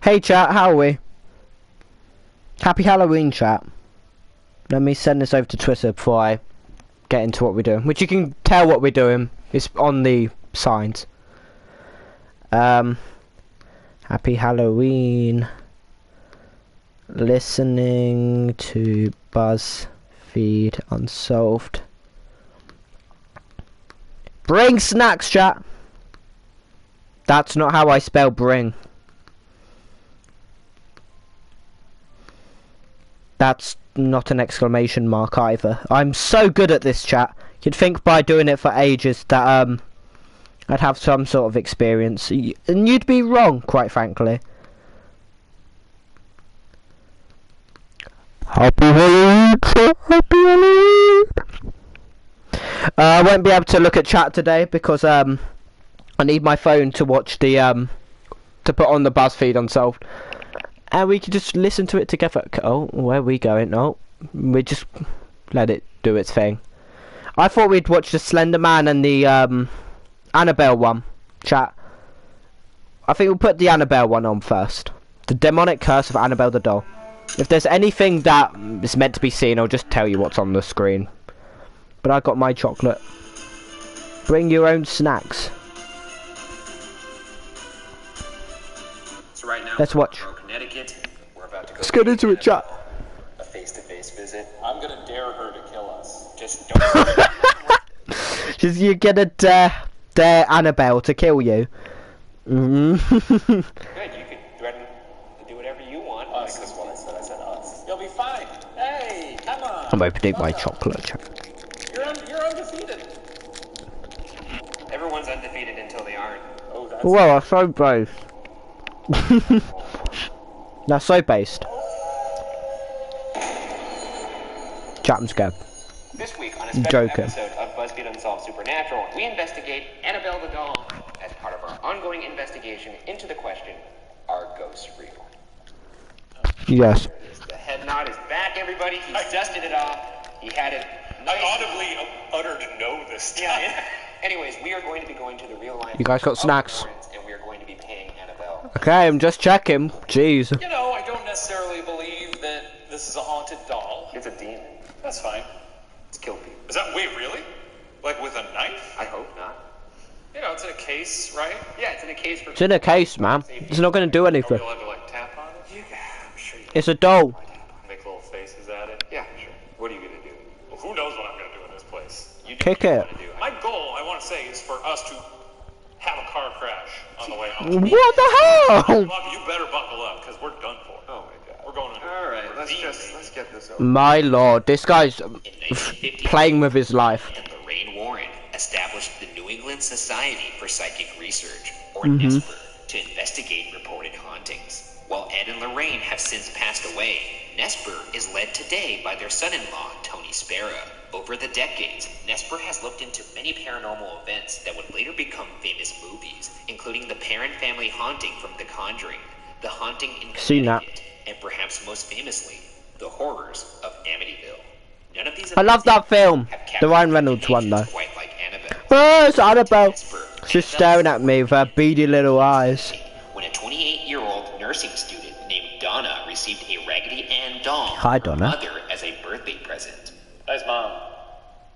Hey chat, how are we? Happy Halloween, chat. Let me send this over to Twitter before I get into what we're doing. Which you can tell what we're doing. It's on the signs. Happy Halloween. Listening to BuzzFeed Unsolved. Bring snacks, chat. That's not how I spell bring. That's not an exclamation mark either. I'm so good at this, chat. You'd think by doing it for ages that I'd have some sort of experience, and you'd be wrong, quite frankly. Happy Halloween! Happy Halloween! I won't be able to look at chat today because I need my phone to watch the to put on the BuzzFeed Unsolved. And we could just listen to it together. Oh, where are we going? Oh, we just let it do its thing. I thought we'd watch the Slender Man and the Annabelle one, chat. I think we'll put the Annabelle one on first. The Demonic Curse of Annabelle the Doll. If there's anything that is meant to be seen, I'll just tell you what's on the screen. But I got my chocolate. Bring your own snacks. So right now, let's watch. Connecticut. We're about to go. Let's get into it, chat. A face-to-face visit. I'm gonna dare her to kill us. Just don't. Just you're gonna dare Annabelle to kill you. Good. You can threaten to do whatever you want. Us is what I said. I said us. You'll be fine. Hey, come on. I'm opening my chocolate, chat. You're undefeated. Everyone's undefeated until they aren't. Oh, that's. Well, I'm so based. That's so based. Chat, I'm scared. This week on a special episode of BuzzFeed Unsolved Supernatural, we investigate Annabelle the Doll as part of our ongoing investigation into the question, are ghosts real? Yes. The head nod is back, everybody. He's dusted it off. He had it. I audibly uttered no this time. Yeah. Anyways, we are going to be going to the real life. You guys got snacks? And we are going to be paying Annabelle. Okay, I'm just checking. Jeez. You know, I don't necessarily believe that this is a haunted doll. It's a demon. That's fine. It's kill people. Is that, wait, really? Like with a knife? I hope not. You know, it's in a case, right? Yeah, it's in a case for... It's in a case, man. It's not going to do anything. You'll have to, like, tap on it? I'm sure you It's a doll. Make little faces at it? Yeah, sure. What are you going to do? Well, who knows what I'm going to do in this place? You do Kick what you it. want to do. My goal, I want to say, is for us to have a car crash on the way home. What the hell? Bob, you better buckle up, because we're done for. Oh my god. We're going to... Alright, let's get this over. My lord, this guy's playing with his life. And Lorraine Warren established the New England Society for Psychic Research, or NESPR, to investigate reported hauntings. While Ed and Lorraine have since passed away, NESPR is led today by their son-in-law, Tony Spera. Over the decades, NESPR has looked into many paranormal events that would later become famous movies, including the Perron family haunting from The Conjuring, The Haunting in Connecticut, and perhaps most famously, The Horrors of Amityville. None of these I love that film. have The Ryan captured Reynolds one, though. quite like Annabelle. Oh, it's Annabelle. She's staring at me with her beady little eyes. When a 28-year-old nursing student named Donna received a Raggedy Ann doll Hi, from her Donna. mother as a birthday present. Nice mom.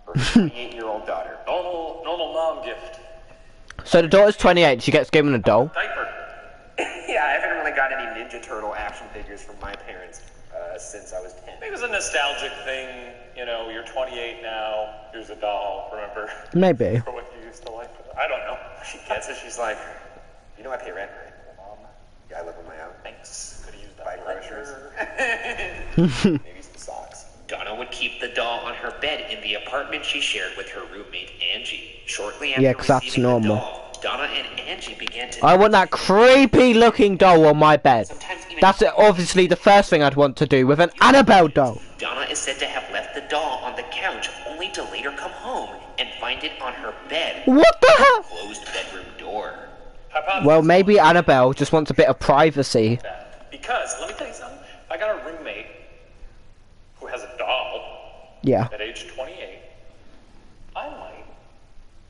Her 28-year-old daughter. Normal mom gift. So the daughter's 28. She gets given a doll. Diaper. Yeah, I haven't really got any Ninja Turtle action figures from my parents since I was 10. Maybe it was a nostalgic thing. You know, you're 28 now. Here's a doll. Remember? Maybe. For what you used to like. I don't know. She gets it, she's like, you know I pay rent, right? Mom? Yeah, I live on my own. Thanks. Could have used that. Buy groceries. Maybe some socks. Donna would keep the doll on her bed in the apartment she shared with her roommate Angie. Shortly after Yeah, 'cause that's receiving the normal. doll, Donna and Angie began to... I want that creepy looking doll on my bed. Sometimes even... That's obviously the first thing I'd want to do with an Annabelle doll. Donna is said to have left the doll on the couch only to later come home and find it on her bed. What the hell? Closed bedroom door. Well, maybe Annabelle just wants a bit of privacy. Because, let me tell you something. I got a roommate who has a doll Yeah. at age 28. I might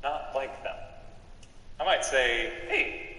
not like them. I might say, hey,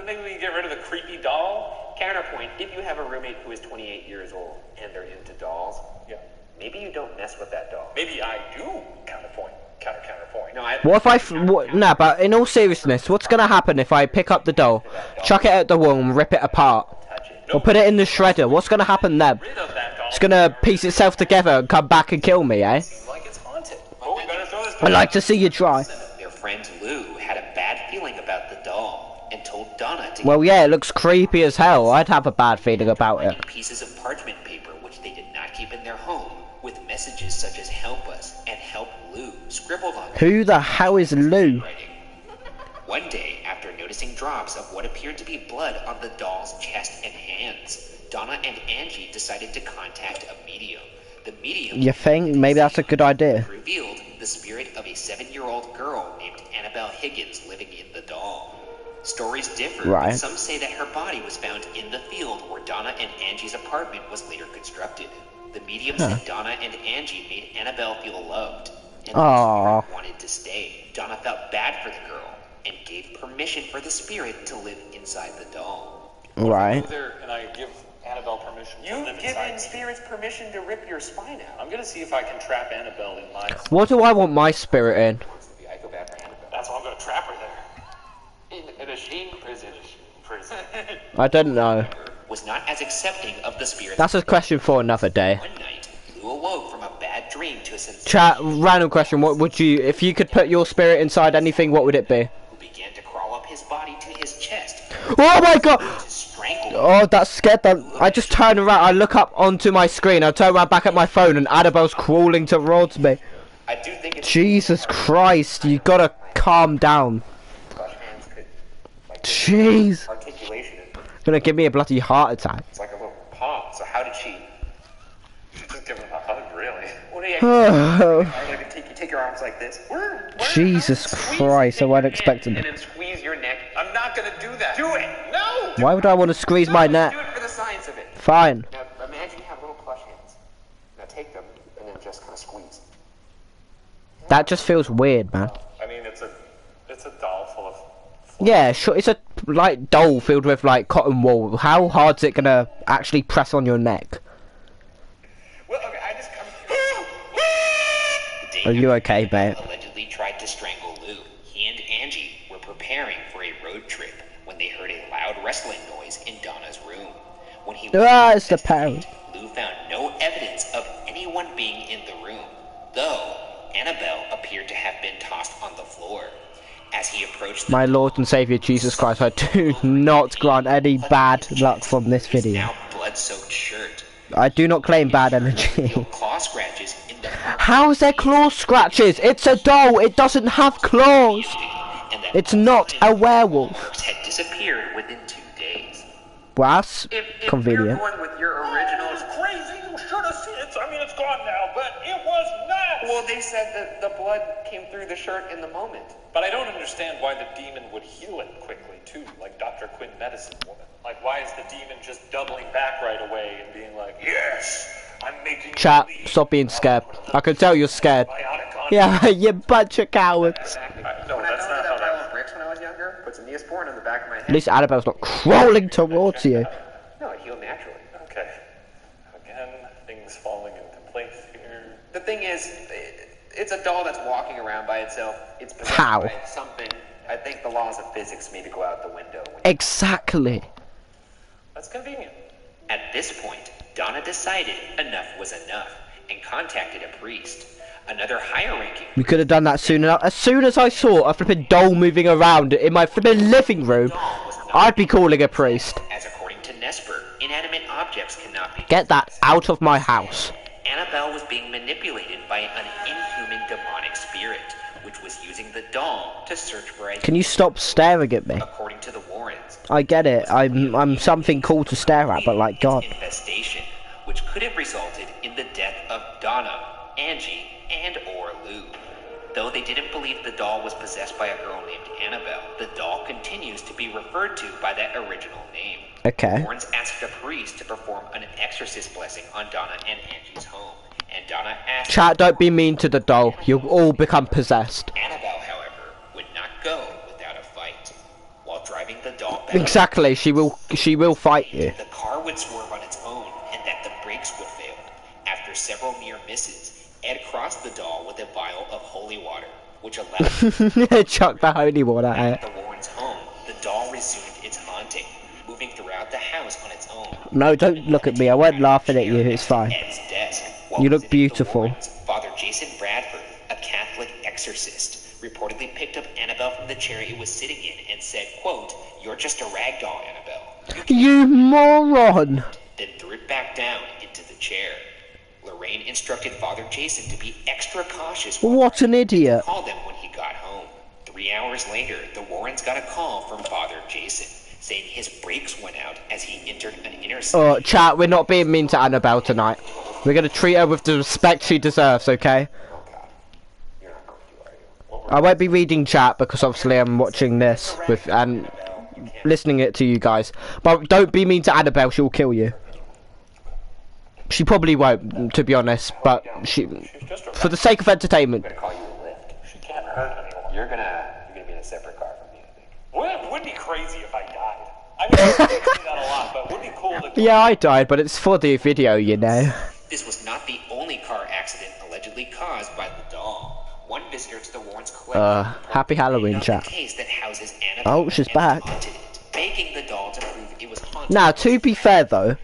maybe we can get rid of the creepy doll Counterpoint, if you have a roommate who is 28 years old and they're into dolls, Yeah. maybe you don't mess with that doll. Maybe I do. Counterpoint. Counterpoint. No, I... What if nah, but in all seriousness, what's gonna happen if I pick up the doll, chuck it at the wall and rip it apart? touch it. Or put it in the shredder? What's gonna happen then? Rid of that doll. It's gonna piece itself together and come back and kill me, eh? Seems like it's haunted. Oh, we better throw this I'd like to see you try. Their friend Lou had a bad feeling about the doll and told Donna to Well, yeah, it looks creepy as hell. I'd have a bad feeling about it. get pieces of parchment paper which they did not keep in their home with messages such as "help us" and "help Lou" scribbled on them. Who the hell is Lou? Writing. One day, after noticing drops of what appeared to be blood on the doll's chest and hands, Donna and Angie decided to contact a medium. The medium You think? Maybe that's a good idea. revealed the spirit of a 7-year-old girl named Annabelle Higgins living in the doll. Stories differ, Right. but some say that her body was found in the field where Donna and Angie's apartment was later constructed. The medium said Donna and Angie made Annabelle feel loved, and the Aww. spirit wanted to stay. Donna felt bad for the girl and gave permission for the spirit to live inside the doll. Right. Go there and I give Annabelle permission to live You've inside given me. spirits permission to rip your spine out. I'm gonna see if I can trap Annabelle in my... What do I want my spirit in? I go back for Annabelle. That's why I'm gonna trap her there. In a shame prison. I don't know. Was not as accepting of the spirit. That's a question for another day. One night, Lou awoke from a bad dream to a sensation Chat, random question. What would you, if you could put your spirit inside anything, what would it be? who began to crawl up his body to his chest Oh my god! to strangle him. Oh, that scared them. I just turn around, I look up onto my screen, I turn around back at my phone and Annabelle's crawling towards me. I do think it's Jesus Christ, you gotta calm down. Clutch hands could, like, Jeez. articulation. Gonna give me a bloody heart attack. It's like a little palm. So how did she? Just give him a hug, really. What do you? Oh, Like take your arms like this. Jesus Christ, I wasn't expecting And it. then squeeze your neck. I'm not gonna do that. Do it. No. Why would I want to squeeze my Do neck? it for the science of it. Fine. Now imagine you have little plush hands. Now take them and then just kind of squeeze. That just feels weird, man. I mean, it's a doll full of... Yeah, sure, it's a, like, doll filled with, like, cotton wool. How hard's it gonna actually press on your neck? Well, okay, I just come. Are you okay, mate? Allegedly tried to strangle Lou. He and Angie were preparing for a road trip when they heard a loud wrestling noise in Donna's room. When he It's the parrot. Lou found no evidence of anyone being in the room, though Annabelle appeared to have been tossed on the floor. As he approached the My Lord and Saviour Jesus Christ, I do not grant any bad luck from this his video. now blood-soaked shirt, I do not claim bad energy. claw scratches in the How is there claw scratches? It's a doll, it doesn't have claws. and that It's not a werewolf. marks had disappeared within 2 days. Well, that's If convenient. you're going with your original, crazy. You should have seen it. I mean, it's gone now, but it was nuts. well, they said that the blood came through the shirt in the moment. But I don't understand why the demon would heal it quickly, too, like Dr. Quinn Medicine Woman. Like, why is the demon just doubling back right away and being like, yes, I'm making you Chat, believe stop being scared. I can tell you're scared. bionic on Yeah, you bunch of cowards. Exactly. No, when I that's fell not into how that that pile of bricks when I was younger, put some Neosporin in the back of my head. At least Annabelle's not crawling towards you. No, it healed naturally. Okay. Again, things falling into place here. The thing is, it's a doll that's walking around by itself. It's possessed How? by something. I think the laws of physics maybe go out the window. Exactly. That's convenient. At this point, Donna decided enough was enough and contacted a priest. Another higher-ranking We could have done that soon enough. As soon as I saw a flipping doll moving around in my flipping living room, I'd be calling a priest. as according to Nesper, inanimate objects cannot be Get that out of my house. Annabelle was being manipulated by an inhuman demonic spirit, which was using the doll to search for a... Can you stop staring at me? According to the Warrens, I get it. I'm something cool to stare at, but like God. infestation, which could have resulted in the death of Donna, Angie, and or Lou. Though they didn't believe the doll was possessed by a girl named Annabelle, the doll continues to be referred to by that original name. Okay. Warrens asked a priest to perform an exorcist blessing on Donna and Angie's home, and Donna asked... Chat, don't be mean to the doll. You'll all become possessed. Annabelle, however, would not go without a fight. While driving the doll back Exactly. She will fight you. The car would swerve on its own, and that the brakes would fail. After several near misses, Ed crossed the doll with a vial of holy water, which allowed Chuck the holy water at the Warrens' home. The doll resumed its haunting, moving throughout the house on its own. No, don't look at me. I won't laughing at you. It's fine. Ed's desk, while You look visiting the beautiful. Warrens, Father Jason Bradford, a Catholic exorcist, reportedly picked up Annabelle from the chair it was sitting in and said, quote, "You're just a rag doll, Annabelle." You moron! Then threw it back down into the chair. Lorraine instructed Father Jason to be extra cautious What an idiot! call them when he got home. 3 hours later, the Warrens got a call from Father Jason, saying his brakes went out as he entered an intersection. Oh, chat, we're not being mean to Annabelle tonight. We're gonna treat her with the respect she deserves, okay? Oh God, you're not going to, are you? I won't be reading chat because obviously I'm watching this with and listening it to you guys. But don't be mean to Annabelle, she'll kill you. She probably won't, to be honest, but for the sake of entertainment. I'm gonna call you a lift. She can't hurt anyone. You're gonna be in a separate car from me, I think. Wouldn't be crazy if I died. I mean, I say that a lot, but wouldn't be cool to... Yeah, I died, but it's for the video, you know. This was not the only car accident allegedly caused by the doll. One visitor to the Warrens collection Happy Halloween, the chat. case that houses Annabelle Oh, she's and back. haunted it, begging the doll to prove it was haunted. Now, to be fair though,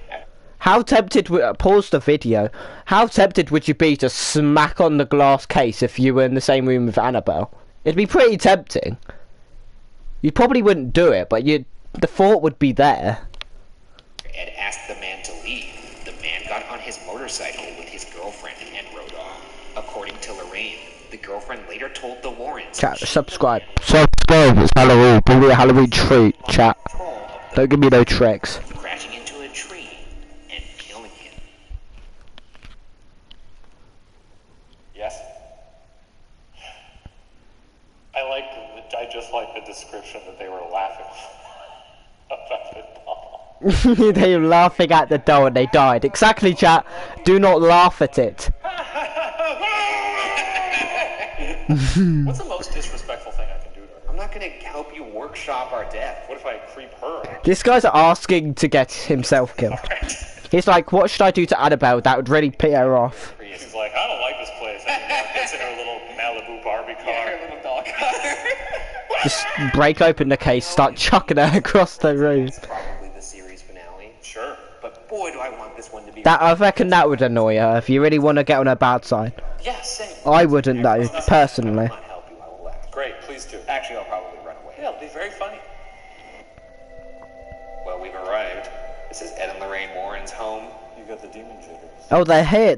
how tempted pause the video. How tempted would you be to smack on the glass case if you were in the same room with Annabelle? It'd be pretty tempting. You probably wouldn't do it, but the thought would be there. Ed asked the man to leave. The man got on his motorcycle with his girlfriend and rode off. According to Lorraine, the girlfriend later told the Warrens... Chat, subscribe. Subscribe, it's Halloween. Give me a Halloween treat, chat. Don't give me no tricks. crashing into a tree and killing him. Yes? I just like the description that they were laughing about the doll. They were laughing at the doll and they died. Exactly, chat. Do not laugh at it. What's the most disrespectful thing I can do to her? I'm not gonna help you workshop our death. What if I creep her out? This guy's asking to get himself killed. He's like, what should I do to Annabelle that would really pit her off? She's like, I don't like this place anymore. Gets in her little Malibu Barbie car. little dog car. Just break open the case, start chucking her across the room. Probably the series finale. Sure. But boy, do I want this one to be... I reckon that would annoy her if you really want to get on her bad side. Yeah, same. I wouldn't though, personally. I will not help you, I will laugh. Great, please do. Actually, I'll probably run away. Yeah, it'll be very funny. Well, we've arrived. This is Ed and Lorraine Warren's home. You got the demon jitters. Oh, they're here.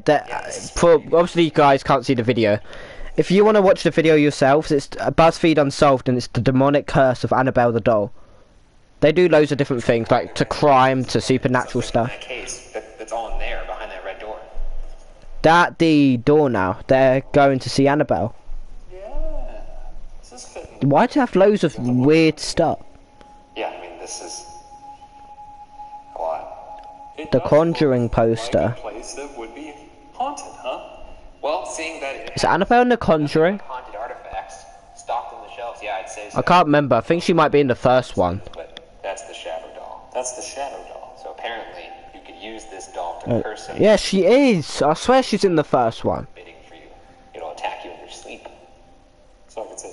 For obviously you guys can't see the video. If you want to watch the video yourselves, it's BuzzFeed Unsolved, and it's the demonic curse of Annabelle the doll. They do loads of different things, like to crime, to supernatural stuff. That case, that's all in there, behind that red door. That the door now. They're going to see Annabelle. Yeah. This is fitting. Why do you have loads of weird stuff? Yeah, I mean, this is... a lot. It The does Conjuring look poster. Like a place that would be haunted, huh? Well, seeing that it Is Annabelle in The Conjuring? haunted artifacts stocked on the shelves, yeah, I'd say so. I can't remember. I think she might be in the first one. But that's the shadow doll. That's the shadow doll. So apparently, you could use this doll to curse him, Yeah, she is. I swear she's in the first one. bidding for you. It'll attack you in your sleep. So I could say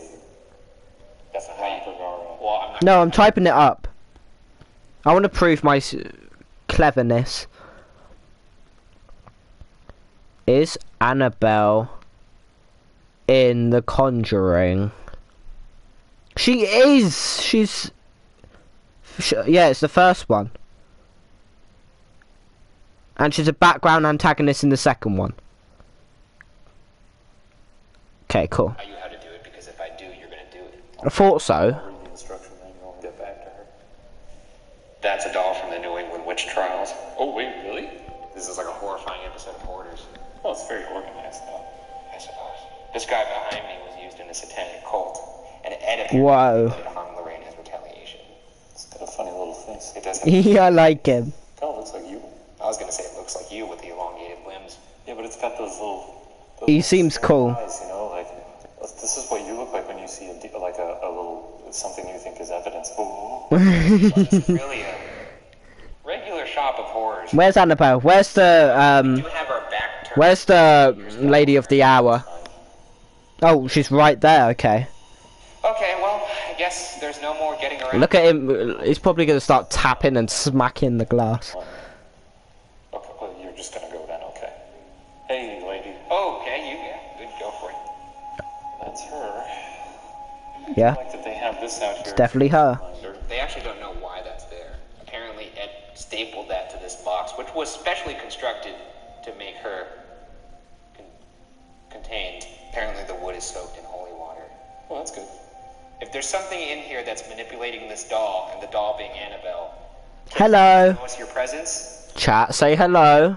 That's not how you... Vergara. Well, I'm not... No, I'm typing it up. I want to prove my cleverness. Is Annabelle in The Conjuring? She is! Yeah, it's the first one. And she's a background antagonist in the second one. Okay, cool. Tell you how to do it, because if I do, you're gonna do it. I thought so. Read the instruction manual and get back to her. That's a doll from the New England witch trials. Oh, wait, really? This is like a horrifying episode of Hoarders, Well, it's very organized, though. I suppose. This guy behind me was used in a satanic cult, and Ed apparently Whoa. hung Lorraine as retaliation. It's got a funny little face. It does have... Yeah, I like him. Kind of looks like you. I was gonna say it looks like you with the elongated limbs. Yeah, but it's got those little... He seems cool. Eyes, you know, like... This is what you look like when you see a little something you think is evidence. Ooh. This is really a regular shop of horrors. Where's Annabelle? Where's We the do have our back turned. Where's the lady of the hour? Oh, she's right there. Okay. Okay, well, I guess there's no more getting around. Look at him. He's probably gonna start tapping and smacking the glass. Okay, well, you're just gonna go then, okay. Hey, lady. Oh, okay, good, go for it. That's her. Yeah, I like that they have this out here. it's definitely her. They actually don't know why that's there. Apparently, Ed stapled that to this box, which was specially constructed to make her contained. Apparently, the wood is soaked in holy water. Well, that's good. If there's something in here that's manipulating this doll, and the doll being Annabelle, Hello. show us your presence. Chat, say hello.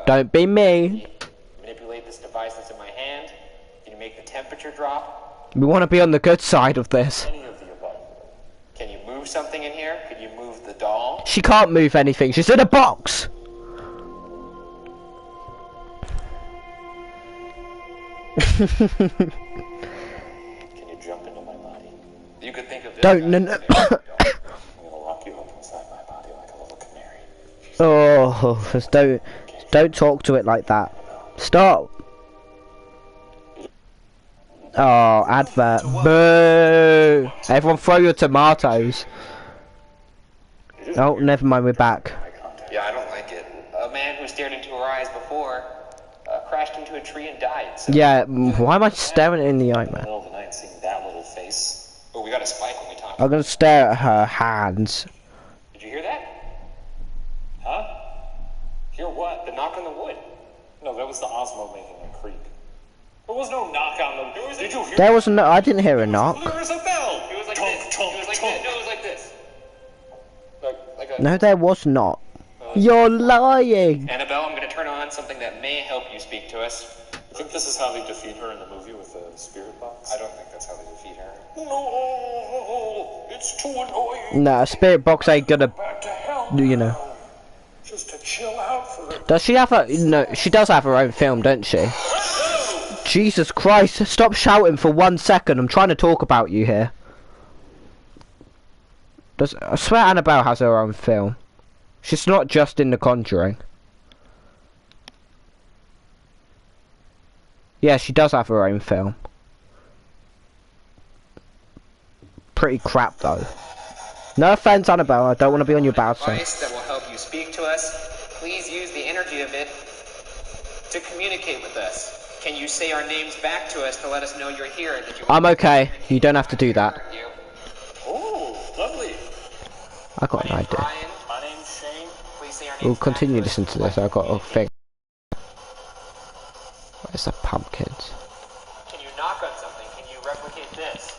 Don't be me. Manipulate this device that's in my hand. Can you make the temperature drop? We want to be on the good side of this. Any of the above. Can you move something in here? Can you move the doll? She can't move anything. She's in a box. Can you jump into my body? You could think of this. Don't. guy No, as no. a doll. I'm gonna lock you up inside my body like a little canary. Oh, just don't talk to it like that. Stop. Oh, advert. Boo. Everyone throw your tomatoes. Oh, never mind, we're back. Yeah, I don't like it. A man who stared into her eyes before crashed into a tree and died. So. Yeah, why am I staring in the eye, In the man? middle of the night, seeing that little face. Oh, we got a spike when we talked. I'm gonna stare at her hands. Did you hear that? Huh? Hear what? The knock on the wood. No, that was the Osmo making a creak. There was no knock on the. Did you hear? There was no. I didn't hear a knock. There was a bell. It was like Tunk, this. tunk, It was like tunk. this. No, it was like this. Like a... No, there was not. You're lying. Annabelle, I'm going to turn on something that may help you speak to us. I think this is how they defeat her in the movie with the spirit box. I don't think that's how they defeat her. No, it's too annoying. Nah, spirit box ain't gonna. Back to hell. You know. now. Just to chill out for a Does she have a? No, she does have her own film, don't she? Jesus Christ! Stop shouting for 1 second. I'm trying to talk about you here. I swear Annabelle has her own film. She's not just in The Conjuring. Yeah, she does have her own film. Pretty crap though. No offense, Annabelle. I don't want to be on your bad side. Device that will help you speak to us. Please use the energy of it to communicate with us. Can you say our names back to us to let us know you're here? And that you I'm okay. You don't have to do that. You. Oh, lovely. I got an idea. Brian, My name's Shane. please say our names We'll back continue to us. listening to this. I got a thing. Where's the pumpkins? Can you knock on something? Can you replicate this?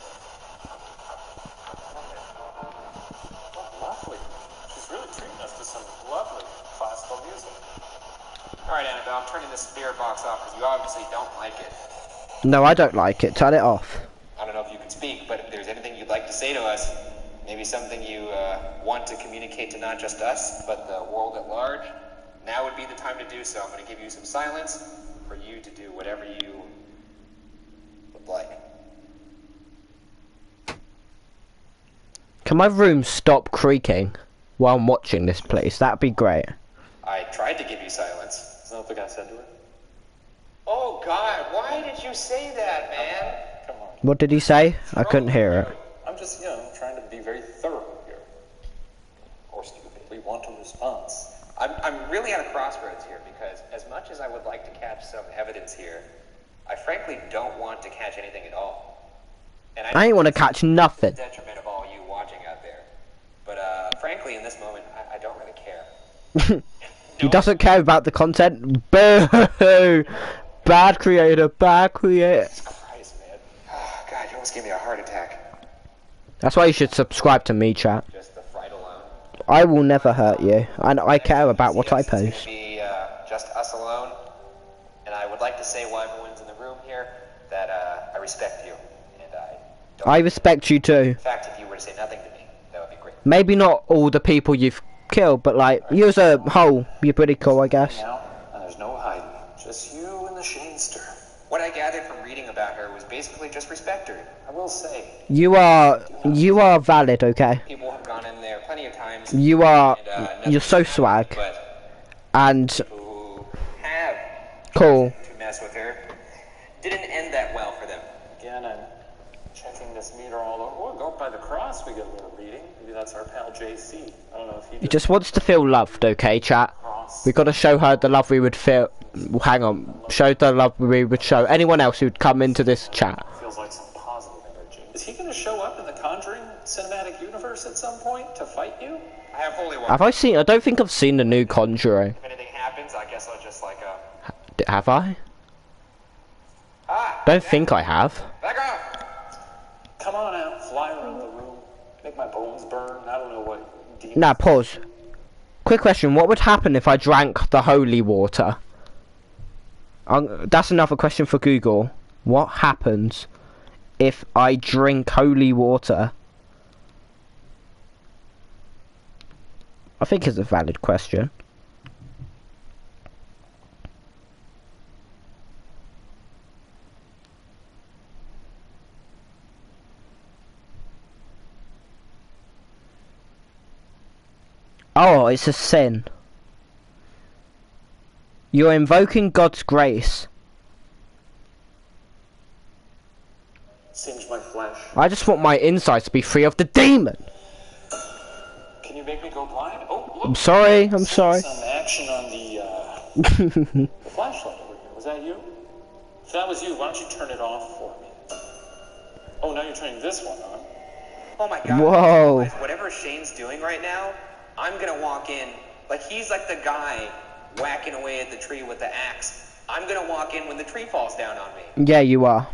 Oh, lovely. She's really treating us to some lovely classical music. Alright, Annabelle, I'm turning this spirit box off because you obviously don't like it. No, I don't like it. Turn it off. I don't know if you can speak, but if there's anything you'd like to say to us, maybe something you want to communicate to not just us, but the world at large, now would be the time to do so. I'm going to give you some silence for you to do whatever you would like. Can my room stop creaking while I'm watching this, please? That'd be great. I tried to give you silence. Isn't that what the guy said to her? Oh, God, why did you say that, man? Come on. What did he say? I couldn't hear it. I'm just, trying to be very thorough here. Or stupid. We want a response. I'm really at a crossroads here because as much as I would like to catch some evidence here, I frankly don't want to catch anything at all. And I ain't want to catch nothing. detriment of all you watching out there. But frankly, in this moment, I don't really care. He doesn't care about the content. Boo! Bad creator, bad creator. Christ, man. Oh, God, you almost gave me a heart attack. That's why you should subscribe to me, chat. Just the fright alone. I will never hurt you, and I care about what I It's gonna post. be just us alone. And I would like to say while everyone's in the room here that I respect you. And I don't... I respect you too. In fact, if you were to say nothing to me, that would be great. Maybe not all the people you've killed, but like, you as a whole, you're pretty cool, I guess. Now, and there's no hiding. Just you and the Shanester. What I gathered from reading about her empire was basically just respect her. I will say. You are valid, okay? People have gone in there plenty of times. You're so swag. And Who have cool. to mess with her didn't end that well for them. Again, I'm checking this meter all over. Oh, go up by the cross, we get a little reading. Maybe that's our pal JC. I don't know if He just wants to feel loved, okay, chat? We got to show her the love we would feel. Hang on. Show the love we would show anyone else who'd come into this chat. Feels like some positive energy. Is he going to show up in the Conjuring cinematic universe at some point to fight you? I have holy water. Have I seen? I don't think I've seen the new Conjuring. If anything happens, I guess I'll just like Have I? Don't think I have. back off. Come on out, fly around the room, make my bones burn. I don't know what demons. Now pause. Quick question: what would happen if I drank the holy water? That's another question for Google. What happens if I drink holy water? I think it's a valid question. Oh, it's a sin. You're invoking God's grace. Singe my flesh. I just want my insides to be free of the demon. Can you make me go blind? Oh, look. I'm sorry, I'm sorry. Some action on the flashlight over here. Was that you? If that was you, why don't you turn it off for me? Oh, now you're turning this one on. Oh my god. Whoa. Whatever Shane's doing right now, I'm gonna walk in like he's like the guy whacking away at the tree with the axe. I'm gonna walk in when the tree falls down on me. Yeah, you are.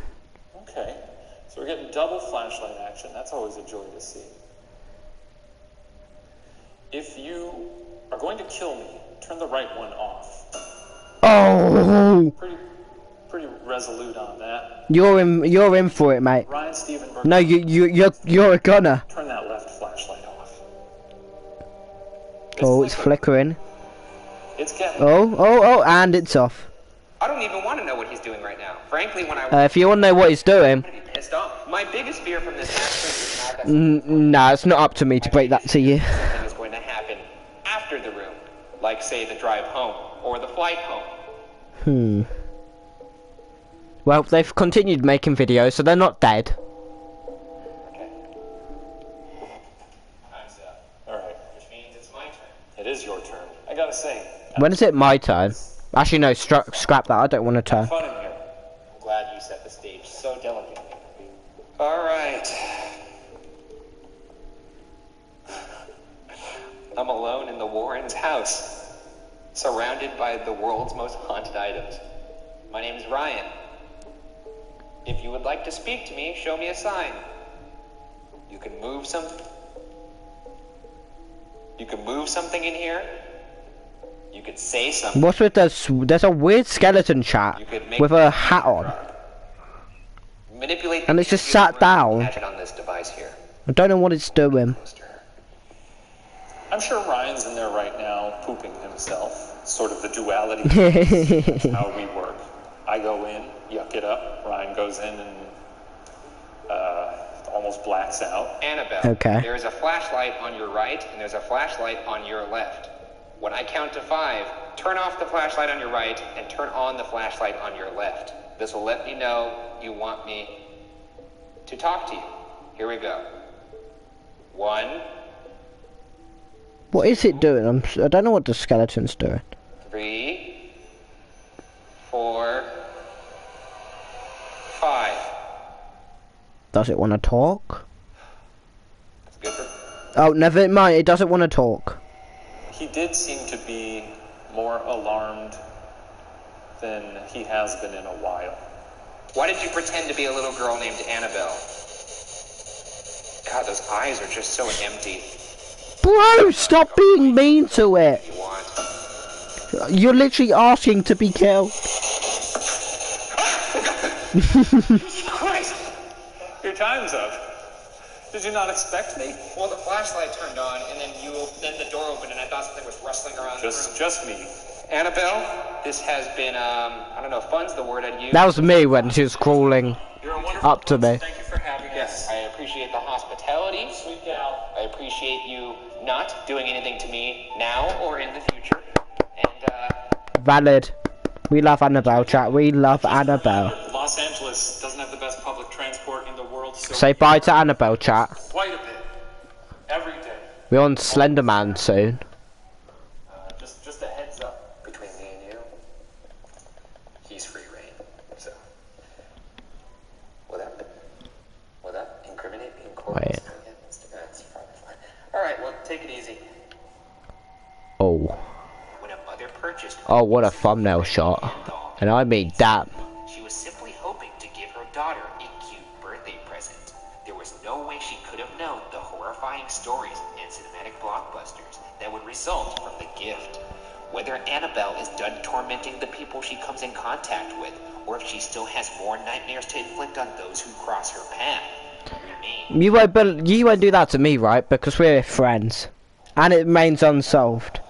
Okay. So we're getting double flashlight action. That's always a joy to see. If you are going to kill me, turn the right one off. Oh, Pretty resolute on that. you're in for it, mate. Ryan Stevenberg. No, you're a gunner. Turn that left flashlight off. Oh, it's flickering. It's getting. Oh, and it's off. I don't even want to know what he's doing right now. Frankly, when I If you want to know what he's doing, I'm gonna be pissed off. My biggest fear from this accident is now that nah, it's not up to me to break that to you. something is going to happen after the room, like say the drive home or the flight home. Well, they've continued making videos, so they're not dead. Okay. Time's up. Alright. Which means it's my turn. It is your turn. I gotta say. When is it my turn? Actually, no, scrap that. I don't want to turn. Fun in here. I'm glad you set the stage so delicately. All right. I'm alone in the Warrens' house, surrounded by the world's most haunted items. My name's Ryan. If you would like to speak to me, show me a sign. You can move something in here. You could say something. What's with this? There's a weird skeleton chat You could make with a hat on. Manipulate And the it's just energy of sat the room, down. attach it on this device here. I don't know what it's doing. I'm sure Ryan's in there right now, pooping himself. Sort of the duality. That's how we work. I go in, yuck it up. Ryan goes in and almost blacks out. Annabelle, Okay. there's a flashlight on your right and there's a flashlight on your left. When I count to 5, turn off the flashlight on your right and turn on the flashlight on your left. This will let me know you want me to talk to you. Here we go. 1, What is it doing? I don't know what the skeleton's doing. 3, 4, 5. Does it want to talk? That's good for... Oh, never mind. It doesn't want to talk. He did seem to be more alarmed than he has been in a while. Why did you pretend to be a little girl named Annabelle? God, those eyes are just so empty. Bro, stop being mean to it. You want... You're literally asking to be killed. Christ! Your time's up. Did you not expect me? Well, the flashlight turned on, and then the door opened, and I thought something was rustling around the room. Just me. Annabelle, this has been, I don't know, fun's the word I'd use. That was me when she was crawling up to me. Thank you for having Yes, us. I appreciate the hospitality. Sweet gal. I appreciate you not doing anything to me now or in the future. And, Valid. We love Annabelle, chat. We love Annabelle. Los Angeles doesn't have the best public transport in the world, so Say bye to Annabelle, chat. quite a bit. Every day. We're on Slender Man soon. Just a heads up. between me and you, he's free reign. So, will that incriminate me in court? Wait. Yeah, that's probably fine. All right, well, take it easy. Oh. When a mother purchased Oh, what a thumbnail shot. And I mean that. she was simply hoping to give her daughter a cute birthday present. There was no way she could have known the horrifying stories and cinematic blockbusters that would result from the gift. Whether Annabelle is done tormenting the people she comes in contact with, or if she still has more nightmares to inflict on those who cross her path, remains. You won't do that to me, right? Because we're friends. And it remains unsolved.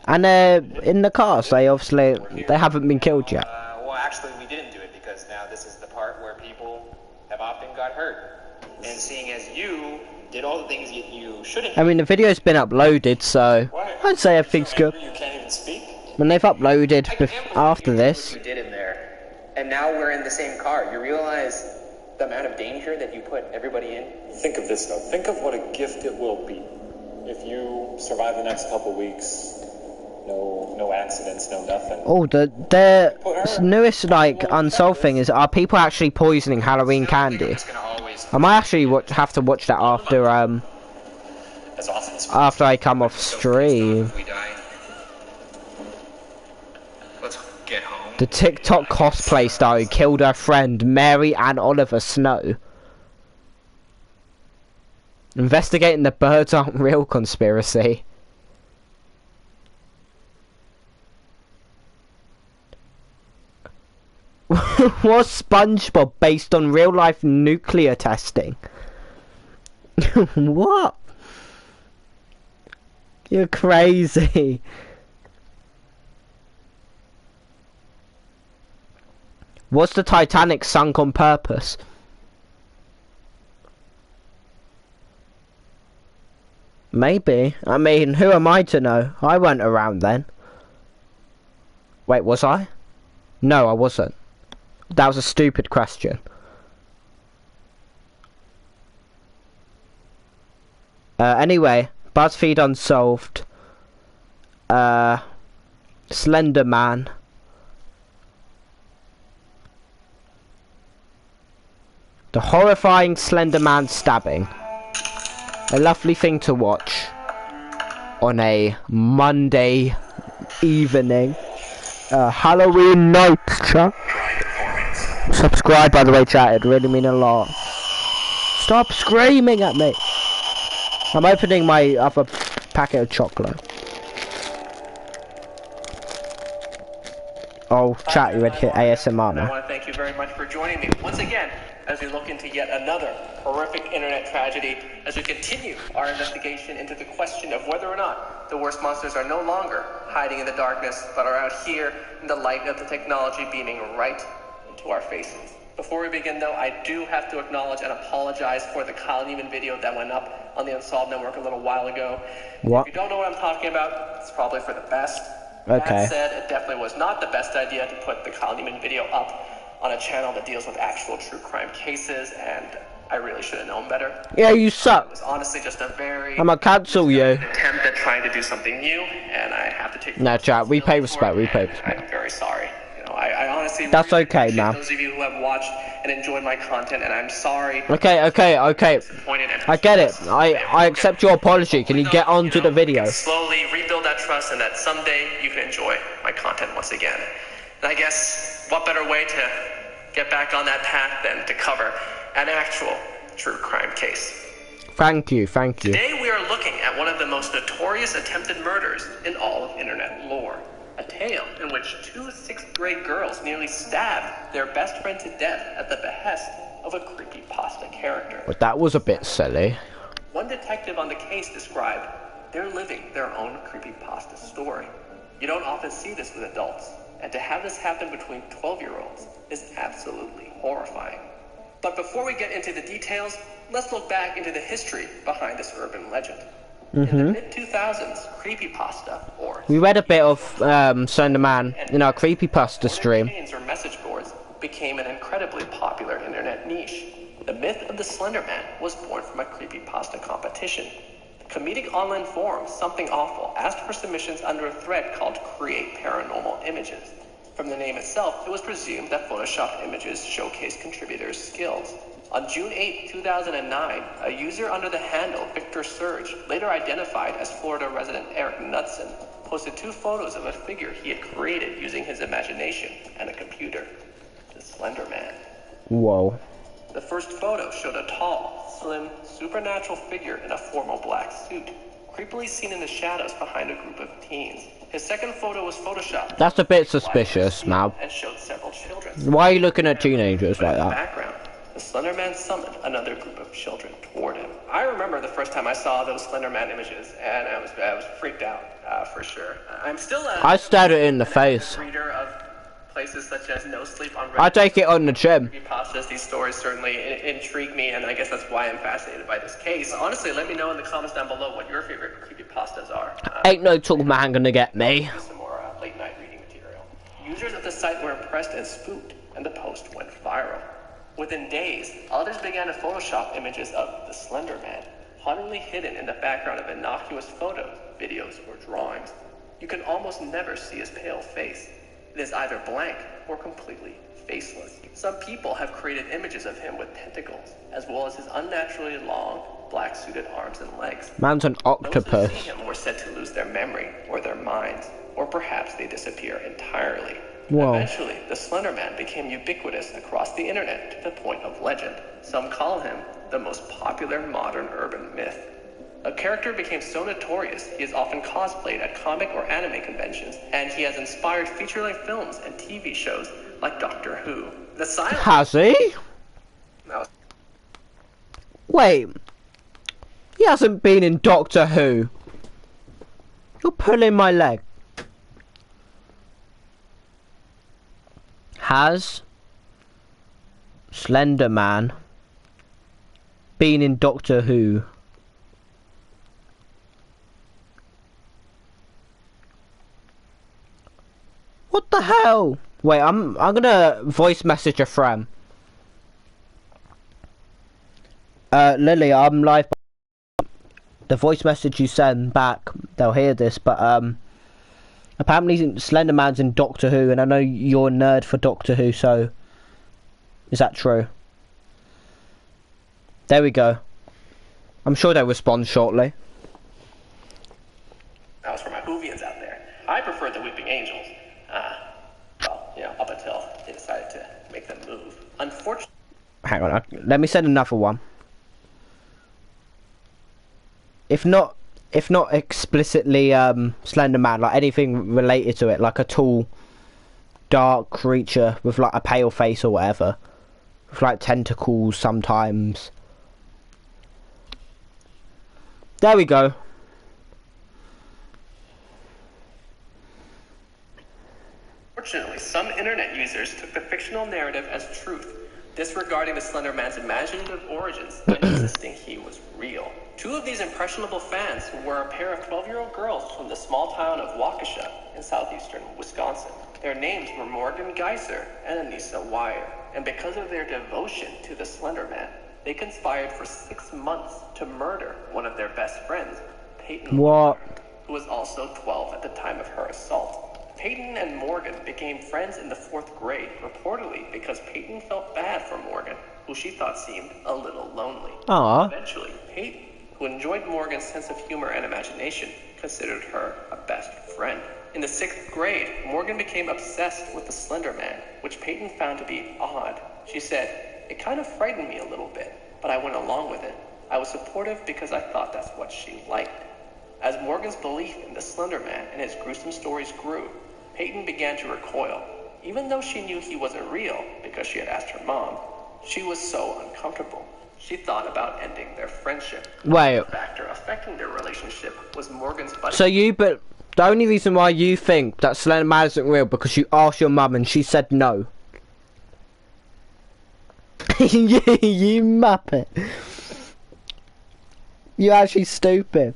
And in the cast, they haven't been killed yet. Well, actually, we didn't do it because now this is the part where people have often got hurt. And seeing as you did all the things you shouldn't. I mean, the video's been uploaded, so I'd say everything's good. You can't even speak? When they've uploaded after What this. you did in there, and now we're in the same car. You realize the amount of danger that you put everybody in? Think of this, though. Think of what a gift it will be if you survive the next couple weeks. No accidents, no nothing. Oh, the newest like unsolved thing is, are people actually poisoning Halloween candy? I might actually have to watch that after That's awesome. after I come off stream. If we die, let's get home. The TikTok cosplay star who killed her friend Mary Ann Oliver Snow. Investigating the birds aren't real conspiracy. Was SpongeBob based on real life nuclear testing? What? You're crazy. Was the Titanic sunk on purpose? Maybe. I mean, who am I to know? I weren't around then. Wait, was I? No, I wasn't. That was a stupid question. Anyway, BuzzFeed Unsolved. Slender Man. The horrifying Slender Man stabbing. A lovely thing to watch on a Monday evening. Halloween night, chat. Subscribe, by the way, chat. It'd really mean a lot. Stop screaming at me. I'm opening my other packet of chocolate. Oh, chat, you ready to hit ASMR I now? want to thank you very much for joining me once again as we look into yet another horrific internet tragedy as we continue our investigation into the question of whether or not the worst monsters are no longer hiding in the darkness but are out here in the light of the technology beaming right into our faces. Before we begin though, I do have to acknowledge and apologize for the Kyle Neiman video that went up on the Unsolved Network a little while ago. What? If you don't know what I'm talking about, it's probably for the best. Okay. That said, it definitely was not the best idea to put the Kyle Neiman video up on a channel that deals with actual true crime cases, and I really should have known better. Yeah, you It suck. was honestly just a very I'ma cancel you. attempt at trying to do something new, and I have to take No, chat, we pay responsibility respect, for it, we pay and respect. I'm very sorry. You know, I honestly That's really okay, appreciate man. those of you who have watched and enjoyed my content, and I'm sorry. Okay. Disappointed and I get it. I accept your apology. Can you get on to the video? Slowly rebuild that trust, and that someday you can enjoy my content once again. And I guess what better way to get back on that path than to cover an actual true crime case. Thank you. Today we are looking at one of the most notorious attempted murders in all of internet lore. A tale in which two 6th grade girls nearly stabbed their best friend to death at the behest of a creepypasta character. But that was a bit silly. One detective on the case described they're living their own creepypasta story. You don't often see this with adults, and to have this happen between 12-year-olds is absolutely horrifying. But before we get into the details, let's look back into the history behind this urban legend. In the mid-2000s, creepypasta, or We read a bit of Slender Man in our creepypasta stream. campaigns or message boards became an incredibly popular internet niche. The myth of the Slender Man was born from a creepypasta competition. The comedic online forum Something Awful asked for submissions under a thread called Create Paranormal Images. From the name itself, it was presumed that photoshopped images showcased contributors' skills. On June 8, 2009, a user under the handle Victor Surge, later identified as Florida resident Eric Knudsen, posted 2 photos of a figure he had created using his imagination and a computer. The Slender Man. Whoa. The first photo showed a tall, slim, supernatural figure in a formal black suit, creepily seen in the shadows behind a group of teens. His second photo was photoshopped. That's a bit suspicious, Mal. And showed several children. Why are you looking at teenagers like In the that? background, the Slender Man summoned another group of children toward him. I remember the first time I saw those Slender Man images, and I was freaked out, for sure. I'm still I stared it in the face. reader of places such as No Sleep on Reddit. I take it on the chin. Creepypastas, these stories certainly intrigue me, and I guess that's why I'm fascinated by this case. Honestly, let me know in the comments down below what your favorite creepypastas are. Ain't no tall man gonna get me. Some more late night reading material. Users of the site were impressed and spooked, and the post went viral. Within days, others began to Photoshop images of the Slender Man, hauntingly hidden in the background of innocuous photos, videos, or drawings. You can almost never see his pale face. It is either blank or completely faceless. Some people have created images of him with tentacles, as well as his unnaturally long, black-suited arms and legs. Man's an Those who octopus. see him were said to lose their memory or their minds, or perhaps they disappear entirely. Whoa. Eventually, the Slender Man became ubiquitous across the internet to the point of legend. Some call him the most popular modern urban myth. A character became so notorious, he is often cosplayed at comic or anime conventions, and he has inspired feature-length films and TV shows like Doctor Who. The silence... Has he? Now, Wait. He hasn't been in Doctor Who. You're pulling my leg. Has Slender Man been in Doctor Who? What the hell? Wait, I'm gonna voice message a friend. Lily, I'm live. The voice message you send back, they'll hear this, but apparently Slender Man's in Doctor Who, and I know you're a nerd for Doctor Who, so is that true? There we go. I'm sure they'll respond shortly. that was for my Whovians out there. I preferred the Weeping Angels. Well, up until they decided to make them move. Unfortunately, Hang on, let me send another one. If not explicitly Slender Man, like anything related to it, like a tall, dark creature with like a pale face or whatever, with like tentacles sometimes. There we go. some internet users took the fictional narrative as truth, disregarding the Slender Man's imaginative origins and insisting he was real. Two of these impressionable fans were a pair of 12-year-old girls from the small town of Waukesha in southeastern Wisconsin. Their names were Morgan Geiser and Anissa Wire, and because of their devotion to the Slender Man, they conspired for 6 months to murder one of their best friends, Peyton, What? who was also 12 at the time of her assault. Peyton and Morgan became friends in the 4th grade, reportedly because Peyton felt bad for Morgan, who she thought seemed a little lonely. Aww. Eventually, Peyton, who enjoyed Morgan's sense of humor and imagination, considered her a best friend. In the 6th grade, Morgan became obsessed with the Slender Man, which Peyton found to be odd. She said, "It kind of frightened me a little bit, but I went along with it. I was supportive because I thought that's what she liked." As Morgan's belief in the Slender Man and his gruesome stories grew, Peyton began to recoil. Even though she knew he wasn't real because she had asked her mom, she was so uncomfortable. She thought about ending their friendship. Wait. The factor affecting their relationship was Morgan's buddy. So you The only reason why you think that Slender Man isn't real because you asked your mum and she said no. you muppet. You're actually stupid.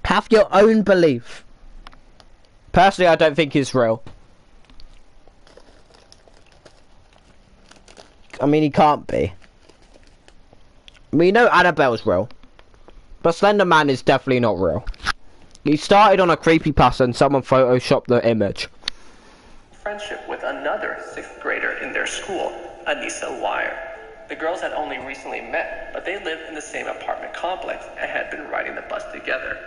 Have your own belief. Personally, I don't think he's real. I mean, he can't be. We know Annabelle's real. But Slender Man is definitely not real. He started on a creepypasta and someone photoshopped the image. Friendship with another 6th grader in their school, Anissa Wire. The girls had only recently met, but they lived in the same apartment complex and had been riding the bus together.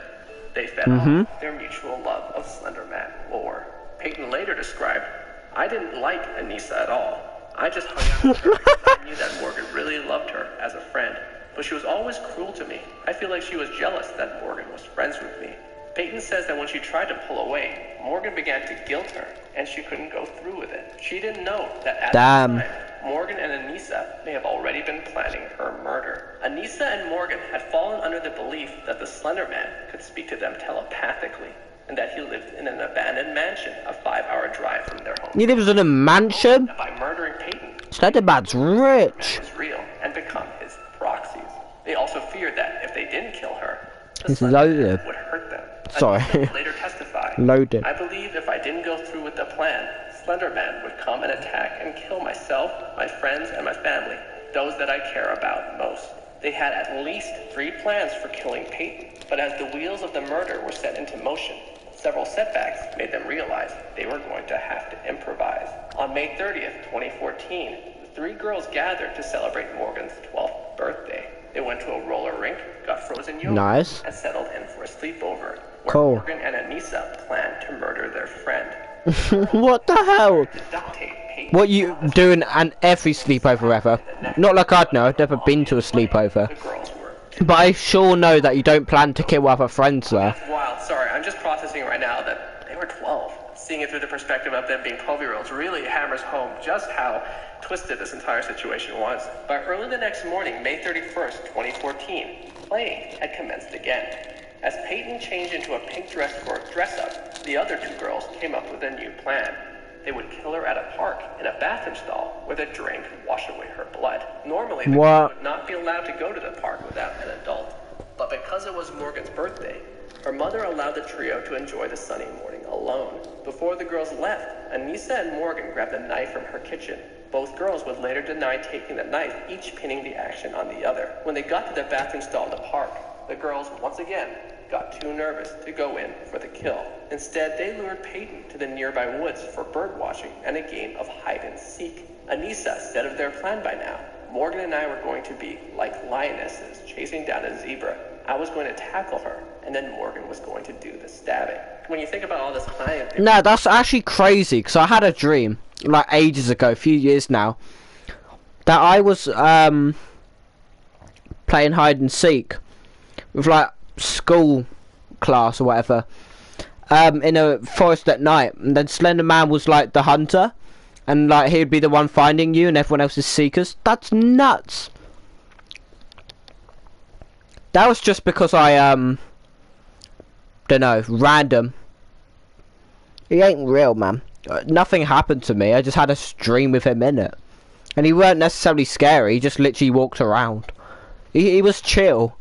They fed off their mutual love of Slender Man lore. Peyton later described, "I didn't like Anissa at all. I just hung out with her because I knew that Morgan really loved her as a friend, but she was always cruel to me. I feel like she was jealous that Morgan was friends with me." Peyton says that when she tried to pull away, Morgan began to guilt her, and she couldn't go through with it. She didn't know that at the time, Morgan and Anissa may have already been planning her murder. Anissa and Morgan had fallen under the belief that the Slender Man could speak to them telepathically, and that he lived in an abandoned mansion a 5-hour drive from their home. He lives in a mansion? By murdering Peyton, Slender Man's rich. was real and become his proxies. They also feared that if they didn't kill her, the It's Slender loaded. Man would hurt them. Sorry. Anissa later testified, Loaded. "I believe if I didn't go through with the plan, Slender Man would come and attack and kill myself, my friends, and my family, those that I care about most." They had at least 3 plans for killing Peyton, but as the wheels of the murder were set into motion, several setbacks made them realize they were going to have to improvise. On May 30th, 2014, the 3 girls gathered to celebrate Morgan's 12th birthday. They went to a roller rink, got frozen yogurt, Nice. and settled in for a sleepover, where Cool. Morgan and Anissa planned to murder their friend. What the hell? Duct tape Peyton What you doing at every sleepover ever? Not like I'd know, I've never been to a sleepover. the girls were. But I sure know that you don't plan to kill other friends there. That's wild. Sorry, I'm just processing right now that they were 12. Seeing it through the perspective of them being 12-year-olds really hammers home just how twisted this entire situation was. By early the next morning, May 31st, 2014, playing had commenced again. As Peyton changed into a pink dress for a dress-up, the other 2 girls came up with a new plan. They would kill her at a park in a bathroom stall where the drain could wash away her blood. Normally, the girl would not be allowed to go to the park without an adult. But because it was Morgan's birthday, her mother allowed the trio to enjoy the sunny morning alone. Before the girls left, Anissa and Morgan grabbed a knife from her kitchen. Both girls would later deny taking the knife, each pinning the action on the other. When they got to the bathroom stall in the park, the girls, once again, got too nervous to go in for the kill. Instead, they lured Peyton to the nearby woods for bird watching and a game of hide and seek. Anissa said of their plan by now, "Morgan and I were going to be like lionesses chasing down a zebra. I was going to tackle her, and then Morgan was going to do the stabbing." When you think about all this planning, No, that's actually crazy, because I had a dream, like ages ago, a few years now, that I was playing hide and seek with like school class or whatever, in a forest at night, and then Slender Man was like the hunter, and like he'd be the one finding you and everyone else is seekers. That's nuts. That was just because I don't know, random. He ain't real, man. Nothing happened to me, I just had a dream with him in it. And he weren't necessarily scary, he just literally walked around. He was chill.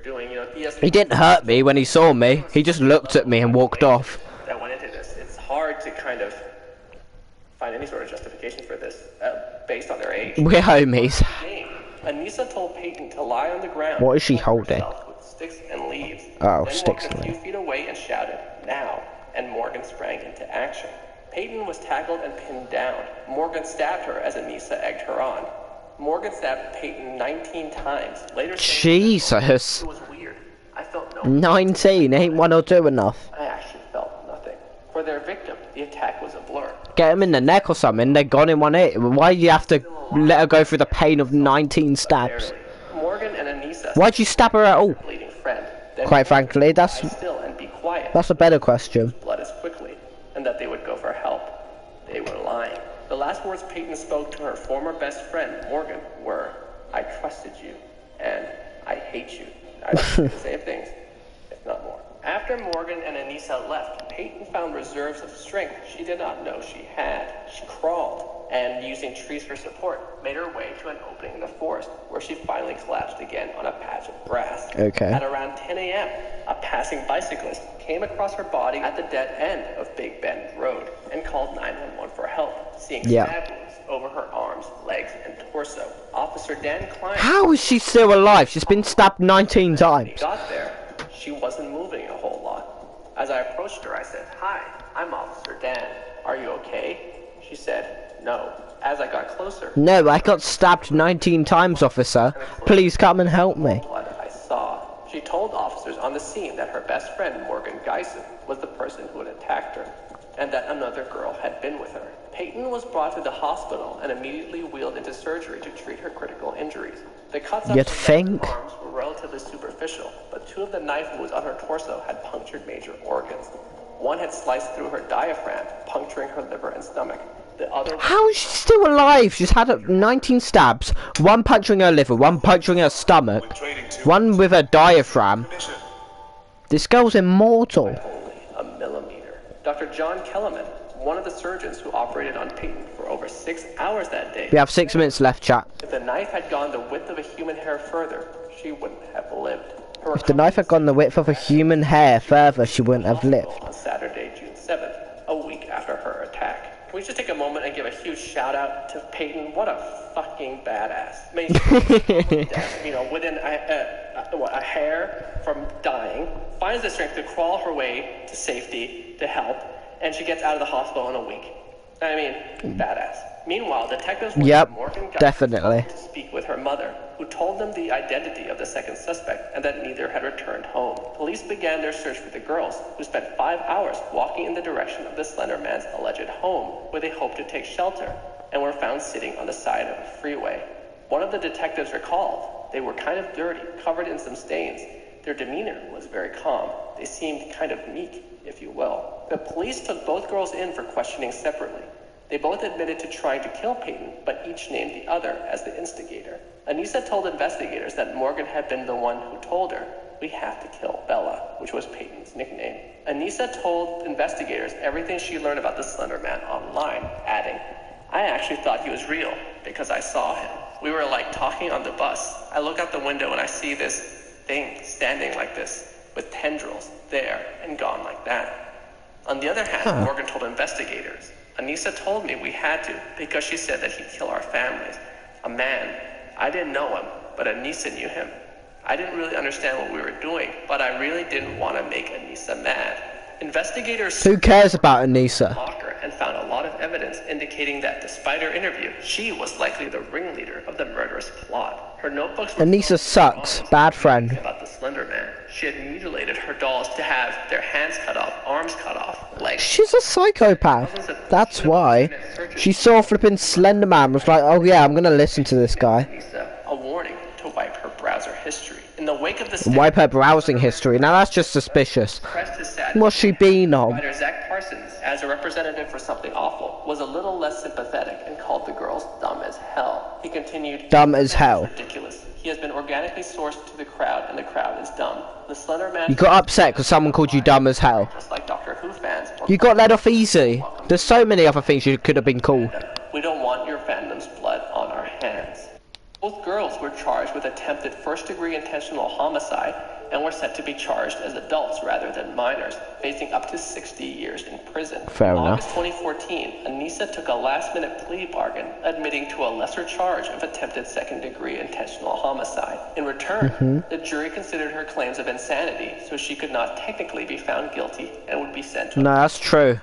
doing, He didn't hurt me when he saw me, he just looked at me and walked off. that went into this. It's hard to kind of find any sort of justification for this based on their age. We're homies. Anissa told Peyton to lie on the ground. What is she cover holding? herself with sticks and leaves. Oh, then sticks walked and a few leaves. feet away and shouted, "Now!" And Morgan sprang into action. Peyton was tackled and pinned down. Morgan stabbed her as Anissa egged her on. Morgan stabbed Peyton 19 times. Later saying, Jesus. "It was weird. I felt no 19, ain't 1 or 2 enough. I actually felt nothing." For their victim, the attack was a blur. Get him in the neck or something, they're gone in 1 hit. Why do you have to let her go through the pain of 19 stabs? Barely. Morgan and Anissa, Why'd you stab her at all? bleeding friend, then Quite frankly, lie that's still and be quiet. a better question. Blood as quickly, and that they would go for help. They were lying. The last words Peyton spoke to her former best friend, Morgan, were, "I trusted you, and I hate you." I the same things, if not more. After Morgan and Anissa left, Peyton found reserves of strength she did not know she had. She crawled, and using trees for support, made her way to an opening in the forest, where she finally collapsed again on a patch of grass. Okay. At around 10 a.m., a passing bicyclist came across her body at the dead end of Big Bend Road and called 911 for help, seeing stab wounds over her arms, legs, and torso. Officer Dan Klein... How is she still alive? She's been stabbed 19 When times. he got there, she wasn't moving a whole lot. As I approached her, I said, "Hi, I'm Officer Dan. Are you okay?" She said, "No." As I got closer, No, I got stabbed 19 times, officer. Please come and help me. blood I saw. She told officers on the scene that her best friend, Morgan Geisen, was the person who had attacked her, and that another girl had been with her. Peyton was brought to the hospital and immediately wheeled into surgery to treat her critical injuries. The cuts on her You'd think? arms were relatively superficial, but 2 of the knife wounds on her torso had punctured major organs. One had sliced through her diaphragm, puncturing her liver and stomach. The other... How is she still alive? She's had 19 stabs, one puncturing her liver, one puncturing her stomach, one with her diaphragm. This girl's immortal. only a millimeter. Dr. John Kellerman, one of the surgeons who operated on Peyton for over 6 hours that day. We have 6 minutes left, chat. If the knife had gone the width of a human hair further, she wouldn't have lived. If the knife had gone the width of a human hair further, she wouldn't have lived. On Saturday, June 7th, a week after her attack. Can we just take a moment and give a huge shout out to Peyton? What a fucking badass. I mean, you know, within a hair from dying, finds the strength to crawl her way to safety to help, and she gets out of the hospital in a week. I mean, badass. Meanwhile, detectives were Yep, Morgan Geisen definitely. to speak with her mother, who told them the identity of the second suspect and that neither had returned home. Police began their search for the girls, who spent 5 hours walking in the direction of the Slender Man's alleged home, where they hoped to take shelter, and were found sitting on the side of a freeway. One of the detectives recalled they were kind of dirty, covered in some stains. Their demeanor was very calm. They seemed kind of meek, if you will. The police took both girls in for questioning separately. They both admitted to trying to kill Peyton, but each named the other as the instigator. Anissa told investigators that Morgan had been the one who told her, "We have to kill Bella," which was Peyton's nickname. Anissa told investigators everything she learned about the Slender Man online, adding, "I actually thought he was real because I saw him. We were like talking on the bus. I look out the window and I see this thing standing like this, with tendrils there and gone like that." On the other hand, Morgan told investigators, "Anissa told me we had to because she said that he'd kill our families. A man. I didn't know him, but Anissa knew him. I didn't really understand what we were doing, but I really didn't want to make Anissa mad." Investigators Who cares about Anissa? mocker and found a lot of evidence indicating that despite her interview, she was likely the ringleader of the murderous plot. Her notebooks were Anissa sucks. Bad friend. about the Slender Man. She had mutilated her dolls to have their hands cut off, arms cut off, legs. She's a psychopath. That's why. She saw flipping Slender Man, was like, oh yeah, I'm gonna listen to this guy. A warning to wipe her browser history. In the wake of the Wipe her browsing history. Now that's just suspicious. pressed his sad What's she been on? writer Zach Parsons, as a representative for Something Awful, was a little less sympathetic and called the girls dumb as hell. He continued, Dumb as hell. ridiculous. He has been organically sourced to the crowd, and the crowd is dumb. The Slender Man, You got upset because someone called you dumb as hell. just like Doctor Who fans. You got let off easy. There's so many other things you could have been called. We don't want your fandom's blood on our hands. Both girls were charged with attempted first-degree intentional homicide and were set to be charged as adults rather than minors, facing up to 60 years in prison. Fair in enough. August 2014, Anissa took a last-minute plea bargain, admitting to a lesser charge of attempted second-degree intentional homicide. In return, the jury considered her claims of insanity, so she could not technically be found guilty and would be sent to No, that's true.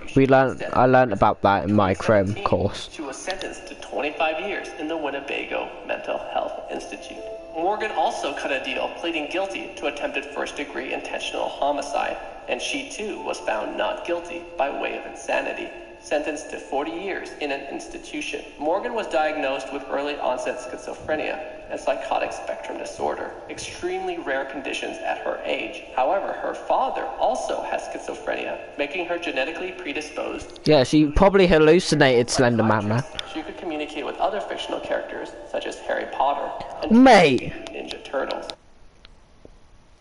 I learned about that in my crim course. She was sentenced to 25 years in the Winnebago Mental Health Institute. Morgan also cut a deal, pleading guilty to attempted first-degree intentional homicide, and she too was found not guilty by way of insanity, sentenced to 40 years in an institution. Morgan was diagnosed with early-onset schizophrenia and psychotic spectrum disorder, extremely rare conditions at her age. However, her father also has schizophrenia, making her genetically predisposed. Yeah, she probably hallucinated Slender Man. She could communicate with other fictional characters, such as Harry Potter and Mate. Ninja Turtles.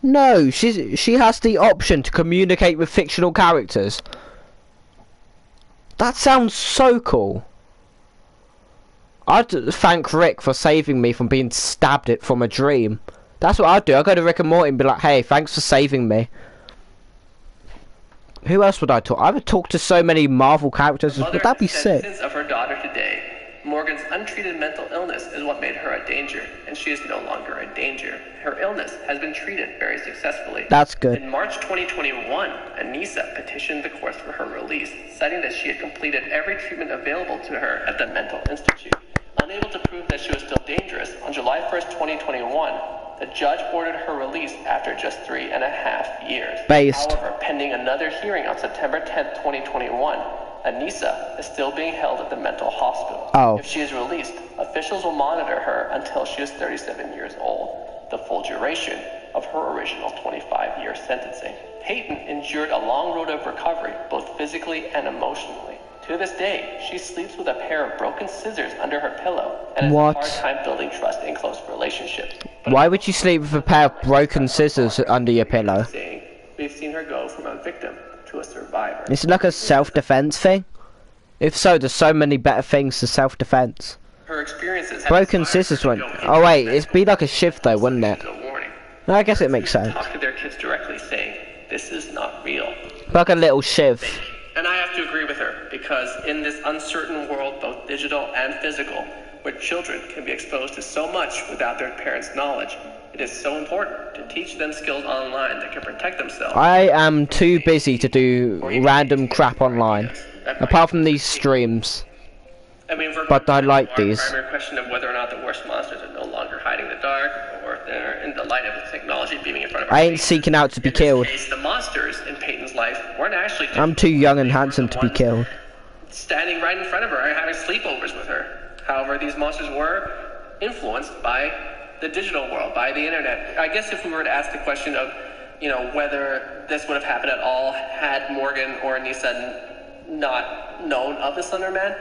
No, she has the option to communicate with fictional characters. That sounds so cool. I'd thank Rick for saving me from being stabbed it from a dream. That's what I'd do. I'd go to Rick and Morty and be like, hey, thanks for saving me. Who else would I talk? I would talk to so many Marvel characters. Would that be sick? Of her daughter today. Morgan's untreated mental illness is what made her a danger, and she is no longer a danger. Her illness has been treated very successfully. That's good. In March 2021, Anissa petitioned the courts for her release, citing that she had completed every treatment available to her at the mental institute. Unable to prove that she was still dangerous, on July 1st, 2021, the judge ordered her release after just 3.5 years. Based. However, pending another hearing on September 10th, 2021, Anissa is still being held at the mental hospital. Oh. If she is released, officials will monitor her until she is 37 years old, the full duration of her original 25-year sentencing. Peyton endured a long road of recovery, both physically and emotionally. To this day, she sleeps with a pair of broken scissors under her pillow and has a hard time building trust in close relationships. Why would you sleep with a pair of broken scissors under your pillow? We've seen her go from a victim to a survivor. Is it like a self-defense thing? If so, there's so many better things to self-defense. Her experiences Broken scissors won't. Oh wait, it'd be like a shift though, wouldn't it? No, I guess it makes sense. Talk to their kids directly, saying, "This is not real." Like a little shiv. And I have to agree with her, because in this uncertain world, both digital and physical, where children can be exposed to so much without their parents' knowledge, it is so important to teach them skills online that can protect themselves. I am too busy to do random crap online, apart from these streams. I mean, but I like these. The primary question of whether or not the worst monsters are no longer hiding in the dark, or if they're in the light of the technology beaming in front of our I ain't seeking out to be killed. Case, the monsters in Peyton's life weren't actually. I'm too young and handsome to be killed. Standing right in front of her and having sleepovers with her. However, these monsters were influenced by the digital world, by the internet. I guess if we were to ask the question of, whether this would have happened at all had Morgan or Anissa not known of the Slender Man,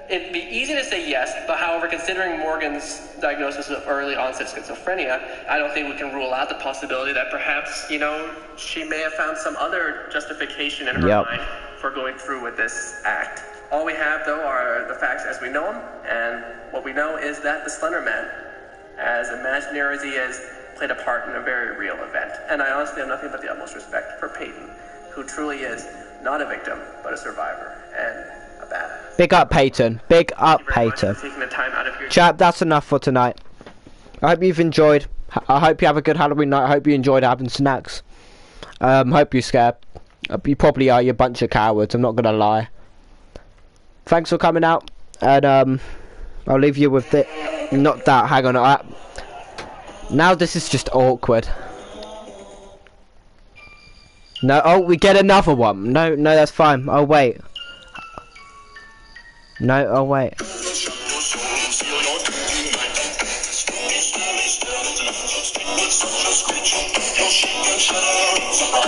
it'd be easy to say yes, but however, considering Morgan's diagnosis of early onset schizophrenia, I don't think we can rule out the possibility that perhaps, she may have found some other justification in her mind for going through with this act. All we have, though, are the facts as we know them, and what we know is that the Slender Man, as imaginary as he is, played a part in a very real event. And I honestly have nothing but the utmost respect for Peyton, who truly is not a victim, but a survivor, and a badass. Big up, Peyton. Big up, Peyton. Chap, that's enough for tonight. I hope you've enjoyed. I hope you have a good Halloween night. I hope you enjoyed having snacks. Hope you're scared. You probably are, you bunch of cowards, I'm not gonna lie. Thanks for coming out, and I'll leave you with it. Not that, hang on. Now this is just awkward. No, oh, we get another one. No, that's fine. Oh, wait. No, oh, wait.